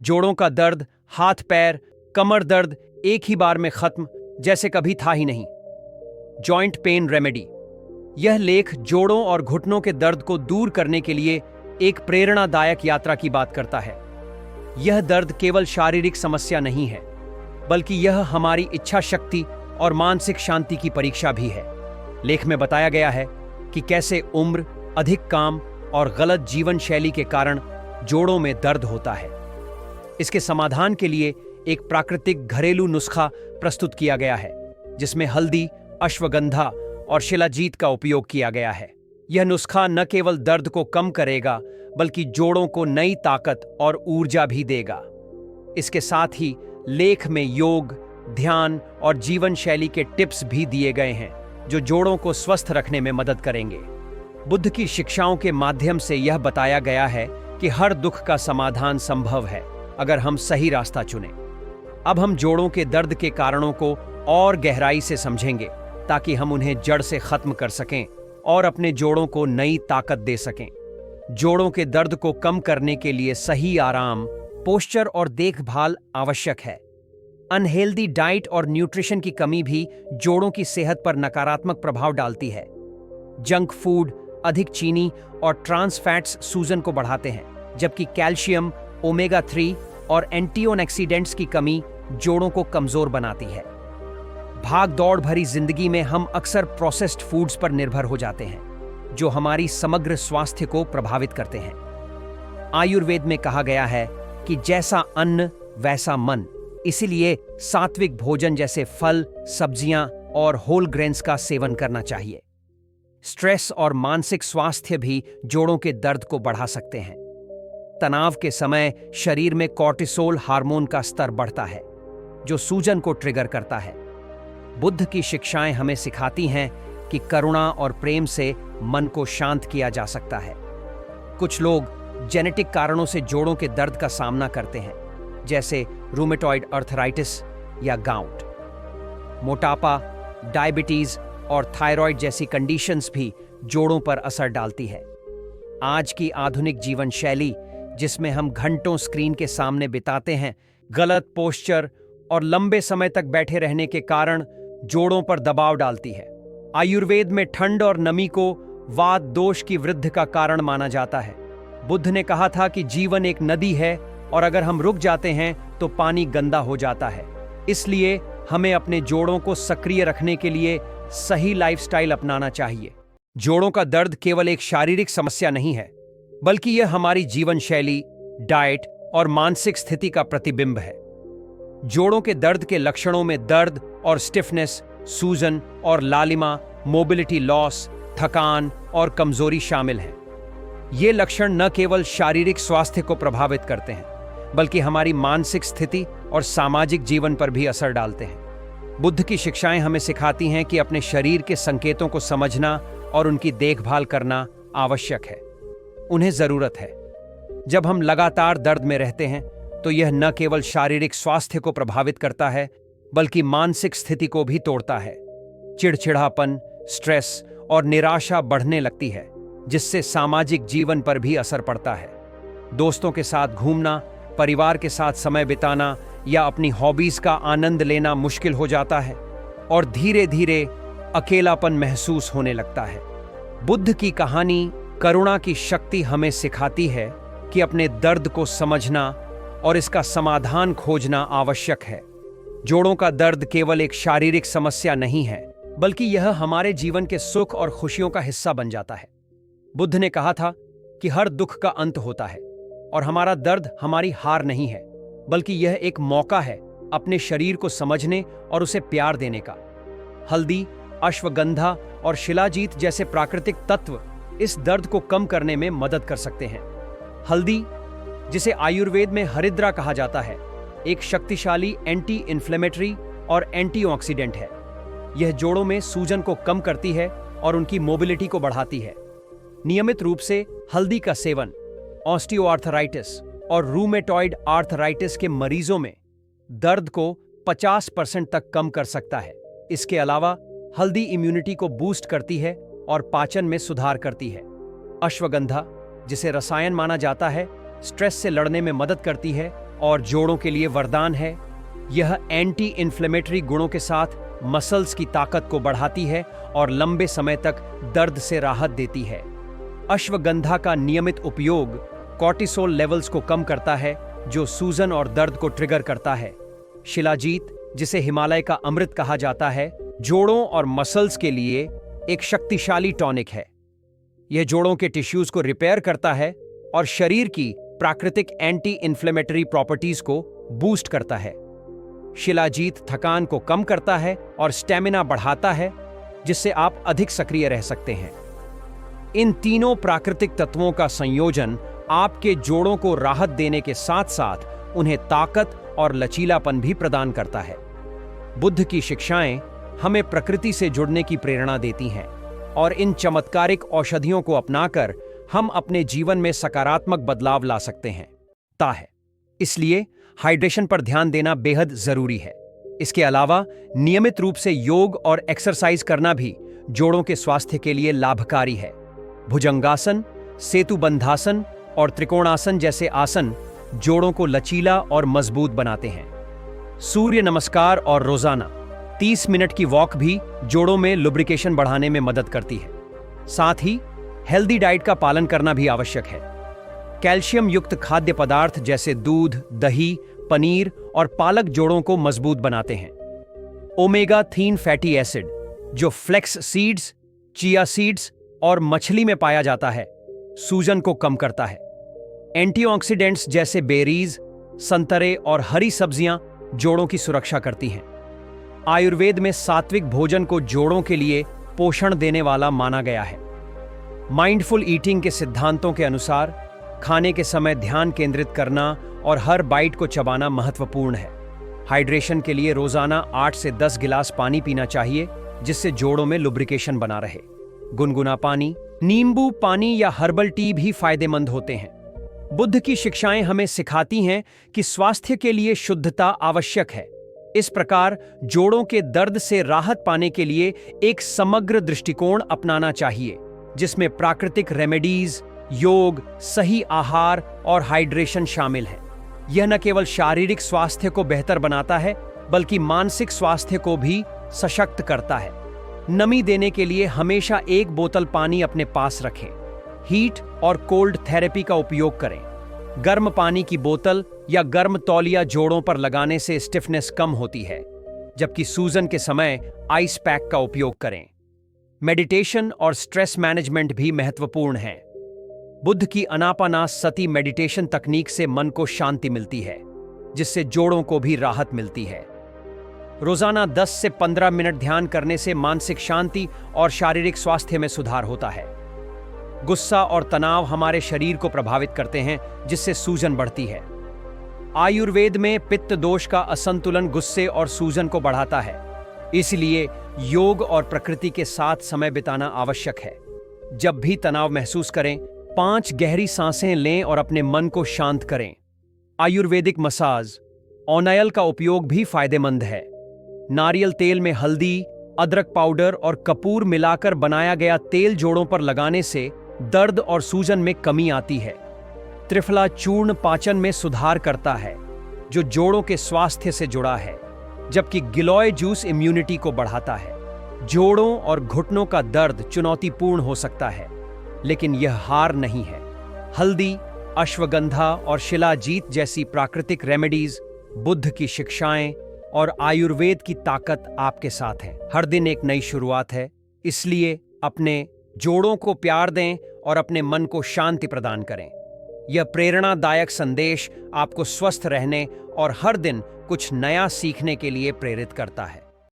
जोड़ों का दर्द, हाथ पैर, कमर दर्द एक ही बार में खत्म जैसे कभी था ही नहीं। Joint pain remedy. यह लेख जोड़ों और घुटनों के दर्द को दूर करने के लिए एक प्रेरणादायक यात्रा की बात करता है। यह दर्द केवल शारीरिक समस्या नहीं है, बल्कि यह हमारी इच्छा शक्ति और मानसिक शांति की परीक्षा भी है। लेख में बताया गया है कि कैसे उम्र, अधिक काम और गलत जीवन शैली के कारण जोड़ों में दर्द होता है। इसके समाधान के लिए एक प्राकृतिक घरेलू नुस्खा प्रस्तुत किया गया है, जिसमें हल्दी, अश्वगंधा और शिलाजीत का उपयोग किया गया है। यह नुस्खा न केवल दर्द को कम करेगा, बल्कि जोड़ों को नई ताकत और ऊर्जा भी देगा। इसके साथ ही लेख में योग, ध्यान और जीवन शैली के टिप्स भी दिए गए हैं, जो जोड़ों को स्वस्थ रखने में मदद करेंगे। बुद्ध की शिक्षाओं के माध्यम से यह बताया गया है कि हर दुख का समाधान संभव है, अगर हम सही रास्ता चुनें। अब हम जोड़ों के दर्द के कारणों को और गहराई से समझेंगे, ताकि हम उन्हें जड़ से खत्म कर सकें और अपने जोड़ों को नई ताकत दे सकें। जोड़ों के दर्द को कम करने के लिए सही आराम, पोस्चर और देखभाल आवश्यक है। अनहेल्दी डाइट और न्यूट्रिशन की कमी भी जोड़ों की सेहत पर नकारात्मक प्रभाव डालती है। जंक फूड, अधिक चीनी और ट्रांस फैट्स सूजन को बढ़ाते हैं, जबकि कैल्शियम, ओमेगा 3 और एंटीऑक्सीडेंट्स की कमी जोड़ों को कमजोर बनाती है। भाग दौड़ भरी जिंदगी में हम अक्सर प्रोसेस्ड फूड्स पर निर्भर हो जाते हैं, जो हमारी समग्र स्वास्थ्य को प्रभावित करते हैं। आयुर्वेद में कहा गया है कि जैसा अन्न वैसा मन, इसीलिए सात्विक भोजन जैसे फल, सब्जियां और होल ग्रेन्स का सेवन करना चाहिए। स्ट्रेस और मानसिक स्वास्थ्य भी जोड़ों के दर्द को बढ़ा सकते हैं। तनाव के समय शरीर में कॉर्टिसोल हार्मोन का स्तर बढ़ता है, जो सूजन को ट्रिगर करता है। बुद्ध की शिक्षाएं हमें सिखाती हैं कि करुणा और प्रेम से मन को शांत किया जा सकता है। कुछ लोग जेनेटिक कारणों से जोड़ों के दर्द का सामना करते हैं, जैसे रूमेटॉइड अर्थराइटिस या गाउट। मोटापा, डायबिटीज और थायराइड जैसी कंडीशंस भी जोड़ों पर असर डालती है। आज की आधुनिक जीवन शैली, जिसमें हम घंटों स्क्रीन के सामने बिताते हैं, गलत पोस्चर और लंबे समय तक बैठे रहने के कारण जोड़ों पर दबाव डालती है। आयुर्वेद में ठंड और नमी को वात दोष की वृद्धि का कारण माना जाता है। बुद्ध ने कहा था कि जीवन एक नदी है और अगर हम रुक जाते हैं तो पानी गंदा हो जाता है। इसलिए हमें अपने जोड़ों को सक्रिय रखने के लिए सही लाइफस्टाइल अपनाना चाहिए। जोड़ों का दर्द केवल एक शारीरिक समस्या नहीं है, बल्कि यह हमारी जीवन शैली, डाइट और मानसिक स्थिति का प्रतिबिंब है। जोड़ों के दर्द के लक्षणों में दर्द और स्टिफनेस, सूजन और लालिमा, मोबिलिटी लॉस, थकान और कमजोरी शामिल हैं। ये लक्षण न केवल शारीरिक स्वास्थ्य को प्रभावित करते हैं, बल्कि हमारी मानसिक स्थिति और सामाजिक जीवन पर भी असर डालते हैं। बुद्ध की शिक्षाएं हमें सिखाती हैं कि अपने शरीर के संकेतों को समझना और उनकी देखभाल करना आवश्यक है। उन्हें जरूरत है। जब हम लगातार दर्द में रहते हैं, तो यह न केवल शारीरिक स्वास्थ्य को प्रभावित करता है, बल्कि मानसिक स्थिति को भी तोड़ता है। चिड़चिड़ापन, स्ट्रेस और निराशा बढ़ने लगती है, जिससे सामाजिक जीवन पर भी असर पड़ता है। दोस्तों के साथ घूमना, परिवार के साथ समय बिताना या अपनी हॉबीज का आनंद लेना मुश्किल हो जाता है और धीरे धीरे अकेलापन महसूस होने लगता है। बुद्ध की कहानी करुणा की शक्ति हमें सिखाती है कि अपने दर्द को समझना और इसका समाधान खोजना आवश्यक है। जोड़ों का दर्द केवल एक शारीरिक समस्या नहीं है, बल्कि यह हमारे जीवन के सुख और खुशियों का हिस्सा बन जाता है। बुद्ध ने कहा था कि हर दुख का अंत होता है और हमारा दर्द हमारी हार नहीं है, बल्कि यह एक मौका है अपने शरीर को समझने और उसे प्यार देने का। हल्दी, अश्वगंधा और शिलाजीत जैसे प्राकृतिक तत्व इस दर्द को कम करने में मदद कर सकते हैं। हल्दी, जिसे आयुर्वेद में हरिद्रा कहा जाता है, एक शक्तिशाली एंटी इन्फ्लेमेटरी और एंटीऑक्सीडेंट है। यह जोड़ों में सूजन को कम करती है और उनकी मोबिलिटी को बढ़ाती है। नियमित रूप से हल्दी का सेवन ऑस्टियोआर्थराइटिस और रूमेटॉइड आर्थराइटिस के मरीजों में दर्द को 50% तक कम कर सकता है। इसके अलावा हल्दी इम्यूनिटी को बूस्ट करती है और पाचन में सुधार करती है। अश्वगंधा, जिसे रसायन माना जाता है, स्ट्रेस से लड़ने में मदद करती है और जोड़ों के लिए वरदान है। यह एंटी इन्फ्लेमेटरी गुणों के साथ मसल्स की ताकत को बढ़ाती है और लंबे समय तक दर्द से राहत देती है। अश्वगंधा का नियमित उपयोग कॉर्टिसोल लेवल्स को कम करता है, जो सूजन और दर्द को ट्रिगर करता है। शिलाजीत, जिसे हिमालय का अमृत कहा जाता है, जोड़ों और मसल्स के लिए एक शक्तिशाली टॉनिक है। यह जोड़ों के टिश्यूज को रिपेयर करता है और शरीर की प्राकृतिक एंटी इन्फ्लेमेटरी प्रॉपर्टीज को बूस्ट करता है। शिलाजीत थकान को कम करता है और स्टेमिना बढ़ाता है, जिससे आप अधिक सक्रिय रह सकते हैं। इन तीनों प्राकृतिक तत्वों का संयोजन आपके जोड़ों को राहत देने के साथ साथ उन्हें ताकत और लचीलापन भी प्रदान करता है। बुद्ध की शिक्षाएं हमें प्रकृति से जुड़ने की प्रेरणा देती हैं और इन चमत्कारिक औषधियों को अपनाकर हम अपने जीवन में सकारात्मक बदलाव ला सकते हैं। इसलिए हाइड्रेशन पर ध्यान देना बेहद जरूरी है। इसके अलावा नियमित रूप से योग और एक्सरसाइज करना भी जोड़ों के स्वास्थ्य के लिए लाभकारी है। भुजंगासन, सेतुबंधासन और त्रिकोणासन जैसे आसन जोड़ों को लचीला और मजबूत बनाते हैं। सूर्य नमस्कार और रोजाना 30 मिनट की वॉक भी जोड़ों में लुब्रिकेशन बढ़ाने में मदद करती है। साथ ही हेल्दी डाइट का पालन करना भी आवश्यक है। कैल्शियम युक्त खाद्य पदार्थ जैसे दूध, दही, पनीर और पालक जोड़ों को मजबूत बनाते हैं। ओमेगा 3 फैटी एसिड, जो फ्लेक्स सीड्स, चिया सीड्स और मछली में पाया जाता है, सूजन को कम करता है। एंटीऑक्सीडेंट्स जैसे बेरीज, संतरे और हरी सब्जियां जोड़ों की सुरक्षा करती हैं। आयुर्वेद में सात्विक भोजन को जोड़ों के लिए पोषण देने वाला माना गया है। माइंडफुल ईटिंग के सिद्धांतों के अनुसार खाने के समय ध्यान केंद्रित करना और हर बाइट को चबाना महत्वपूर्ण है। हाइड्रेशन के लिए रोजाना 8 से 10 गिलास पानी पीना चाहिए, जिससे जोड़ों में लुब्रिकेशन बना रहे। गुनगुना पानी, नींबू पानी या हर्बल टी भी फायदेमंद होते हैं। बुद्ध की शिक्षाएं हमें सिखाती हैं कि स्वास्थ्य के लिए शुद्धता आवश्यक है। इस प्रकार जोड़ों के दर्द से राहत पाने के लिए एक समग्र दृष्टिकोण अपनाना चाहिए, जिसमें प्राकृतिक रेमेडीज, योग, सही आहार और हाइड्रेशन शामिल है। यह न केवल शारीरिक स्वास्थ्य को बेहतर बनाता है, बल्कि मानसिक स्वास्थ्य को भी सशक्त करता है। नमी देने के लिए हमेशा 1 बोतल पानी अपने पास रखें। हीट और कोल्ड थेरेपी का उपयोग करें। गर्म पानी की बोतल या गर्म तौलिया जोड़ों पर लगाने से स्टिफनेस कम होती है, जबकि सूजन के समय आइस पैक का उपयोग करें। मेडिटेशन और स्ट्रेस मैनेजमेंट भी महत्वपूर्ण है। बुद्ध की अनापानासती मेडिटेशन तकनीक से मन को शांति मिलती है, जिससे जोड़ों को भी राहत मिलती है। रोजाना 10 से 15 मिनट ध्यान करने से मानसिक शांति और शारीरिक स्वास्थ्य में सुधार होता है। गुस्सा और तनाव हमारे शरीर को प्रभावित करते हैं, जिससे सूजन बढ़ती है। आयुर्वेद में पित्त दोष का असंतुलन गुस्से और सूजन को बढ़ाता है। इसलिए योग और प्रकृति के साथ समय बिताना आवश्यक है। जब भी तनाव महसूस करें, 5 गहरी सांसें लें और अपने मन को शांत करें। आयुर्वेदिक मसाज, ऑनायल का उपयोग भी फायदेमंद है। नारियल तेल में हल्दी, अदरक पाउडर और कपूर मिलाकर बनाया गया तेल जोड़ों पर लगाने से दर्द और सूजन में कमी आती है। त्रिफला चूर्ण पाचन में सुधार करता है, जो जोड़ों के स्वास्थ्य से जुड़ा है, जबकि गिलोय जूस इम्यूनिटी को बढ़ाता है। जोड़ों और घुटनों का दर्द चुनौतीपूर्ण हो सकता है, लेकिन यह हार नहीं है। हल्दी, अश्वगंधा और शिलाजीत जैसी प्राकृतिक रेमेडीज, बुद्ध की शिक्षाएं और आयुर्वेद की ताकत आपके साथ है। हर दिन एक नई शुरुआत है, इसलिए अपने जोड़ों को प्यार दें और अपने मन को शांति प्रदान करें। यह प्रेरणादायक संदेश आपको स्वस्थ रहने और हर दिन कुछ नया सीखने के लिए प्रेरित करता है।